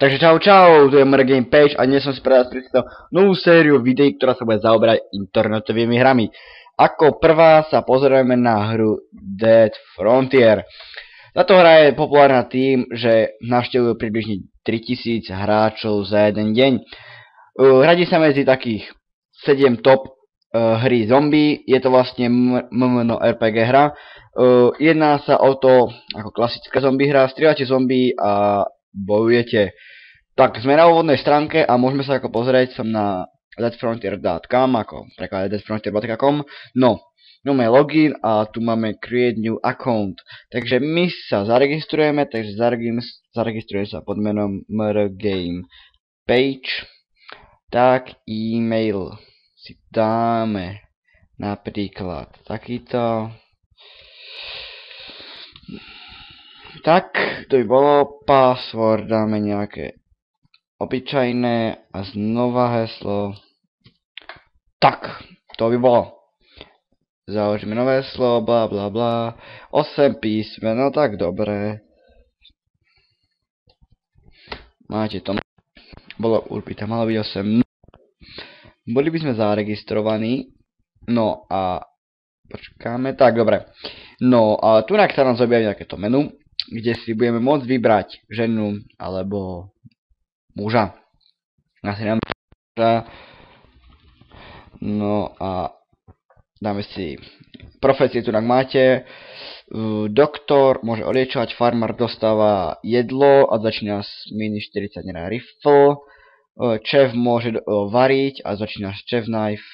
Takže čau, tu je Mr. Game Page a dnes som si pripravil novú sériu videí, ktorá sa bude zaoberať internetovými hrami. Ako prvá sa pozrieme na hru Dead Frontier. Táto hra je populárna tým, že navštevujú približne 3000 hráčov za jeden deň. Radí sa medzi takých 7 top hry zombie, je to vlastne MMORPG hra. Jedná sa o to, ako klasická zombie hra, strieľate zombie a bojujete. Tak, sme na úvodnej stránke a môžeme sa ako pozrieť som na deadfrontier.com, ako preklad deadfrontier.com. No, máme login a tu máme create new account. Takže my sa zaregistrujeme, takže zaregistrujem sa pod menom mrgame page. Tak, e-mail si dáme napríklad takýto. Tak, to by bolo, password dáme nejaké obyčajné a znova heslo. Tak, to by bolo. Založíme nové heslo, bla bla bla. 8 písmen, no tak dobre. Máte to. Bolo určite, malo byť 8. Boli by sme zaregistrovaní. No a počkáme, tak dobre. No a tu sa nám objaví takéto menu, kde si budeme môcť vybrať ženu alebo muža. Asi nám muža. No a dáme si profesie, tu máte. Doktor môže oliečovať, farmár dostáva jedlo a začína s mini 40 na rifle. Chef môže variť a začína s chef knife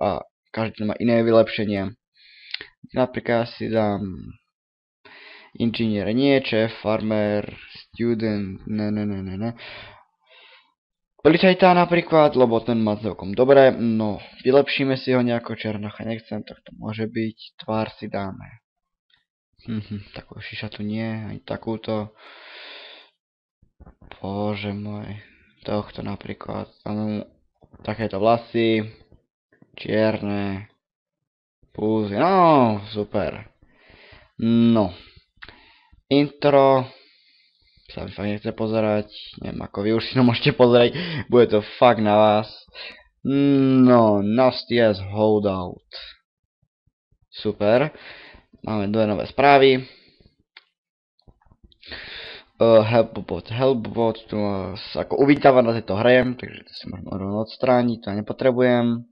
a každý má iné vylepšenie. Napríklad si dám inžinier nie, chef, farmer, student, ne. Policajta napríklad, lebo ten má celkom dobre, no vylepšíme si ho nejako, černocha nechcem, tak to môže byť, tvár si dáme. Takú šišatu nie, ani takúto. Bože môj, tohto napríklad, takéto vlasy, čierne, púzy, no super. No, intro sa mi fakt nechce pozerať, neviem ako vy už si to môžete pozerať, bude to fakt na vás. No, nasty as holdout. Super, máme dve nové správy. Helpbot, tu sa ako uvítáva na tejto hre, takže to si možno rovno odstrániť, to ja nepotrebujem.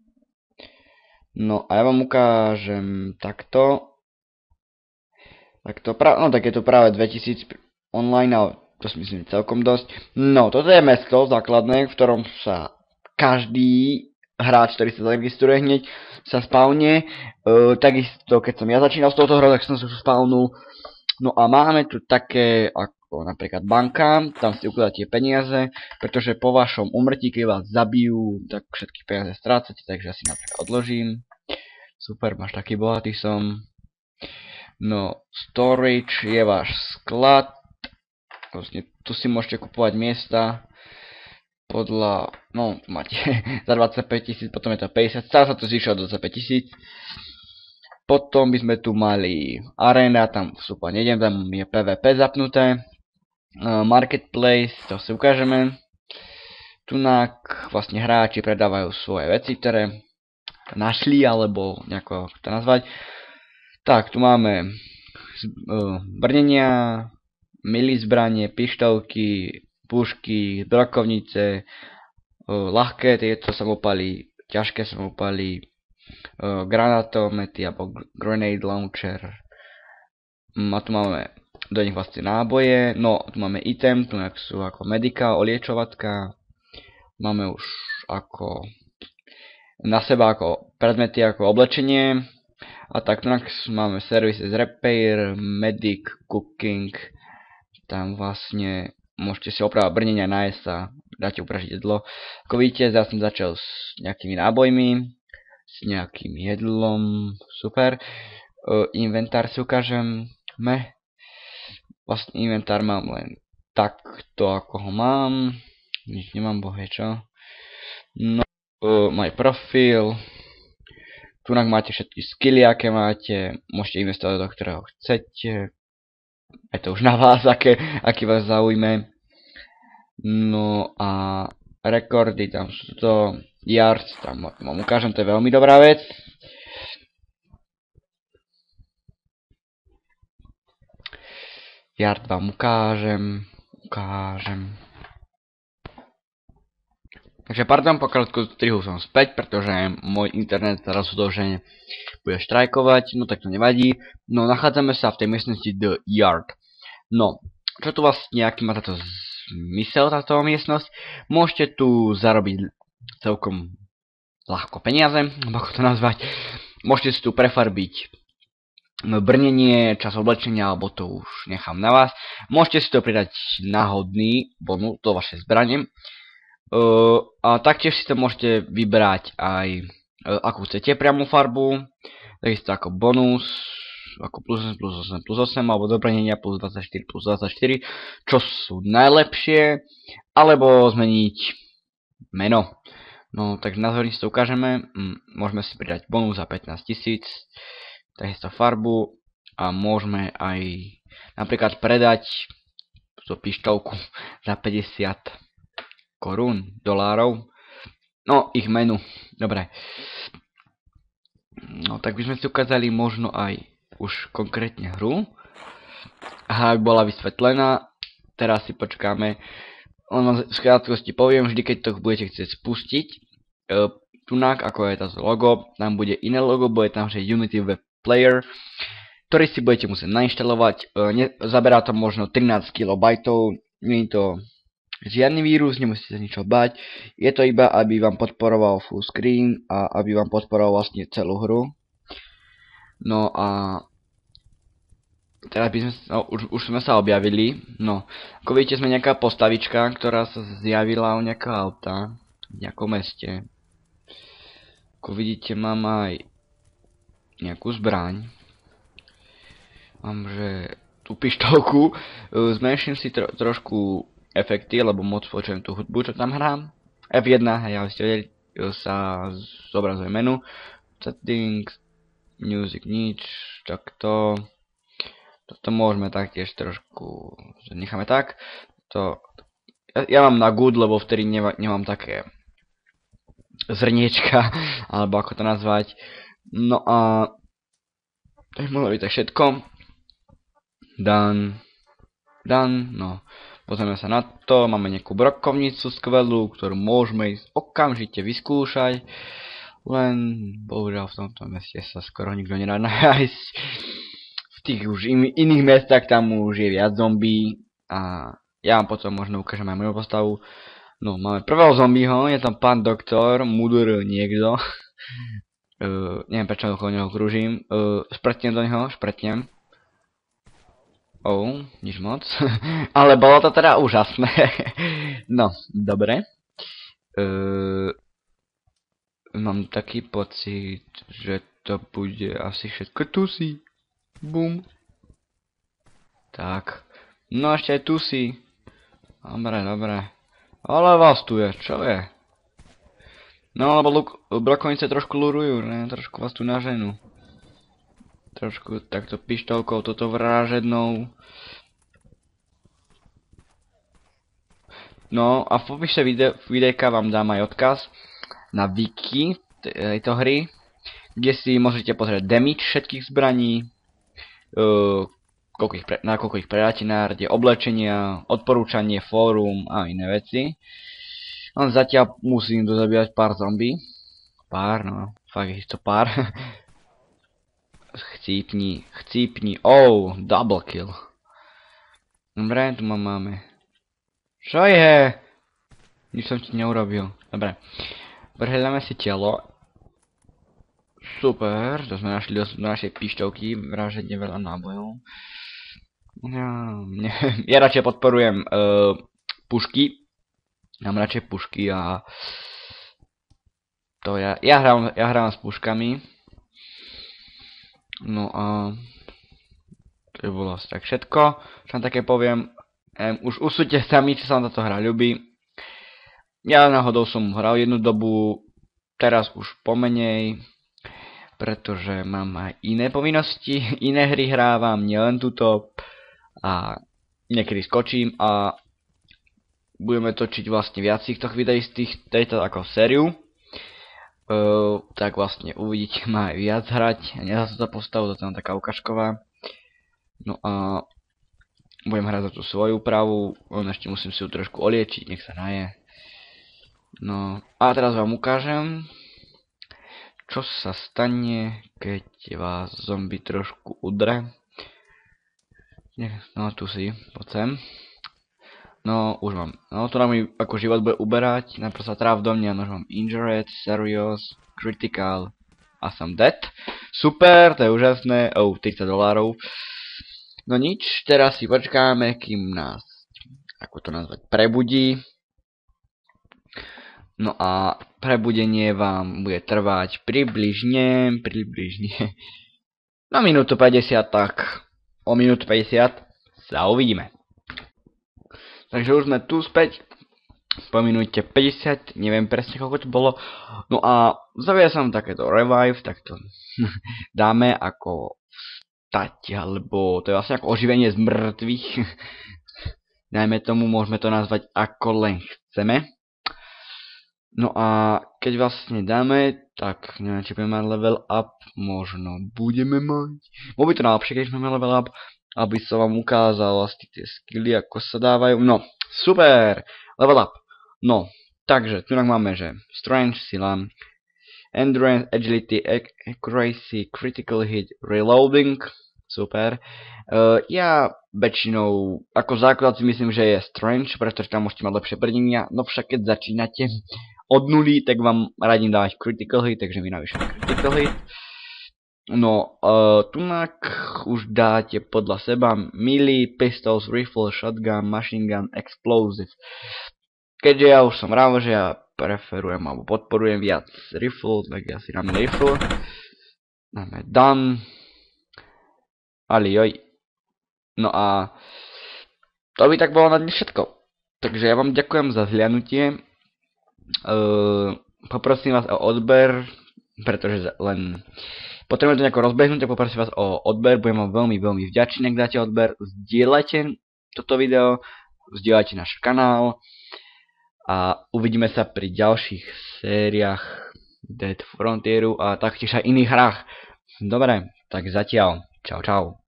No a ja vám ukážem takto. No tak je to práve 2000 online, ale to si myslím celkom dosť. No, toto je mesto základné, v ktorom sa každý hráč, ktorý sa zaregistruje hneď, sa spawne. Takisto, keď som ja začínal s touto hrou, tak som sa spawnul. No a máme tu také, ako napríklad banka, tam si ukladáte peniaze, pretože po vašom umrtí, keď vás zabijú, tak všetky peniaze strácate, takže ja si napríklad odložím. Super, máš taký bohatý som. No, storage je váš sklad. Vlastne tu si môžete kupovať miesta podľa, no tu máte za 25 000, potom je to 50, stále sa to zvýšilo do 25 000. Potom by sme tu mali arena, tam vstúpať nejdem, tam je PvP zapnuté. Marketplace, to si ukážeme. Tunak vlastne hráči predávajú svoje veci, ktoré našli, alebo nejako to nazvať. Tak, tu máme brnenia, mili zbranie, pištolky, pušky, brokovnice, ľahké tieto samopaly, ťažké samopaly, granátomety alebo grenade launcher. A tu máme do nich vlastne náboje, no tu máme item, tu sú ako medika, oliečovatka, máme už ako na seba ako predmety ako oblečenie. A tak máme services repair, medic, cooking. Tam vlastne môžete si opravať brnenia, nájsť sa, dáte upražiť jedlo. Ako vidíte, ja som začal s nejakými nábojmi, s nejakým jedlom, super. Inventár si ukážeme. Vlastne inventár mám len takto, ako ho mám. Nič nemám, bohe čo. No, môj profil. Tunak máte všetky skilly, aké máte, môžete investovať do ktorého chcete. Je to už na vás, aký vás zaujme. No a rekordy, tam sú to yards, tam vám ukážem, to je veľmi dobrá vec. Yard vám ukážem. Takže pardon, po krátku strihu som späť, pretože môj internet teraz že bude štrajkovať, no tak to nevadí. No nachádzame sa v tej miestnosti The Yard. No, čo tu vlastne, aký má táto zmysel, táto miestnosť? Môžete tu zarobiť celkom ľahko peniaze, ako to nazvať. Môžete si tu prefarbiť brnenie, čas oblečenia, alebo to už nechám na vás. Môžete si to pridať náhodný bonus do vašej zbrane. A taktiež si to môžete vybrať aj akú chcete priamu farbu. Takisto ako bonus, ako plus 8, plus 8, alebo doplnenia plus 24, plus 24, čo sú najlepšie, alebo zmeniť meno. No, takže na zhorni si to ukážeme. Môžeme si pridať bonus za 15 000, takisto farbu a môžeme aj napríklad predať tú pištovku za 50 korún, dolárov. No, ich menu. Dobre. No, tak by sme si ukázali možno aj už konkrétne hru. Hra bola vysvetlená. Teraz si počkáme. Len v krátkosti poviem, vždy keď to budete chcieť spustiť, tunak, ako je táto logo, tam bude iné logo, bude tam, že Unity Web Player, ktorý si budete musieť nainštalovať. Zaberá to možno 13 KB, nie je to žiadny vírus, nemusíte sa ničo bať. Je to iba, aby vám podporoval full screen a aby vám podporoval vlastne celú hru. No a teraz by sme, už sme sa objavili. No, ako vidíte, sme nejaká postavička, ktorá sa zjavila u nejakého auta v nejakom meste. Ako vidíte, mám aj nejakú zbraň. Mám, že tú pištovku. Zmenším si trošku efekty, lebo moc počujem tú hudbu, čo tam hrám. F1, hej, ale ste vedeli, sa zobrazuje menu. Settings, music, nič, takto. Toto môžeme taktiež trošku, necháme tak. Ja mám na good, lebo vtedy nemám také zrniečka, alebo ako to nazvať. No a to je mohlo byť tak všetko. Done, no. Pozrieme sa na to, máme nejakú brokovnicu skvelú, ktorú môžeme ísť okamžite vyskúšať. Len, bohužiaľ v tomto meste sa skoro nikto nedá nájsť. V tých už iných mestách tam už je viac zombí. A ja vám potom možno ukážem aj moju postavu. No, máme prvého zombieho, je tam pán doktor, mudr niekto. Neviem prečo okolo neho krúžim. Šprtnem do neho, šprtnem. Nič moc. Ale bolo to teda úžasné. No, dobre. Mám taký pocit, že to bude asi všetko tusí. Bum. Tak. No ešte aj tusí. Dobre. Ale vás tu je, čo je? No, lebo brokovnice trošku lurujú, ne? Trošku vás tu naženú. Trošku takto pištolkou, toto vražednou. No, a v popise videjka vám dám aj odkaz na wiki tejto hry, kde si môžete pozrieť damage všetkých zbraní, na koľko ich predáte na rade, oblečenia, odporúčanie, fórum a iné veci. No, zatiaľ musím dozabíjať pár zombie. Pár, no, fakt je to pár. Chcípni. Double kill. Dobre, tu máme. Čo je? Nič som ti neurobil. Dobre. Prehľadáme si telo. Super, to sme našli do našej pišťovky. Vražedne veľa nábojov. Ja radšej podporujem pušky. Mám radšej pušky a to ja hrám s puškami. No a to by bolo asi tak všetko. Čo vám také poviem. Už usúďte sami, či sa vám táto hra ľubí. Ja náhodou som hral jednu dobu, teraz už pomenej, pretože mám aj iné povinnosti, iné hry hrávam, nielen túto. A niekedy skočím a budeme točiť vlastne viac týchto videí z tejto ako sériu. Tak vlastne uvidíte ma aj viac hrať. Ja za to postavu, to je taká ukážková. No a budem hrať za tú svoju právu. Ešte musím si ju trošku oliečiť, nech sa naje. No a teraz vám ukážem, čo sa stane, keď vás zombie trošku udre. No tu si, poď sem. No, už mám. No, tu nám ako život bude uberať. Najprv sa tráv do mňa, no už mám injured, serious, critical a som dead. Super, to je úžasné. Oh, $30. No nič, teraz si počkáme, kým nás, ako to nazvať, prebudí. No a prebudenie vám bude trvať približne, no minútu 50, tak o minútu 50 sa uvidíme. Takže už sme tu späť, po minúte 50, neviem presne koľko to bolo. No a zavia som takéto revive, tak to dáme ako vstať, alebo to je vlastne ako oživenie z mŕtvych. Dajme tomu, môžeme to nazvať ako len chceme. No a keď vlastne dáme, tak neviem, či budeme mať level up, možno budeme mať. Bolo by to najlepšie, keď máme level up, aby som vám ukázal vlastne tie skilly, ako sa dávajú. No, super, level up. No, takže tu máme, že strength, sila, endurance, agility, accuracy, critical hit, reloading. Super. Ja väčšinou ako základ si myslím, že je strength, pretože tam môžete mať lepšie brnenia. No však keď začínate od nuly, tak vám radím dávať critical hit, takže my navyšujeme critical hit. No, tunak už dáte podľa seba melee, pistols, rifle, shotgun, machine gun, explosive. Keďže ja už som rád, že ja preferujem alebo podporujem viac rifle, tak ja si dám rifle. Dáme done. Alioj. No a to by tak bolo na dnes všetko. Takže ja vám ďakujem za zhliadnutie. Poprosím vás o odber, pretože len potrebujem to nejako rozbehnúť, a poprosím vás o odber, budem vám veľmi, veľmi vďačný, ak dáte odber. Zdieľajte toto video, zdieľajte náš kanál a uvidíme sa pri ďalších sériách Dead Frontieru a taktiež aj iných hrách. Dobre, tak zatiaľ. Čau, čau.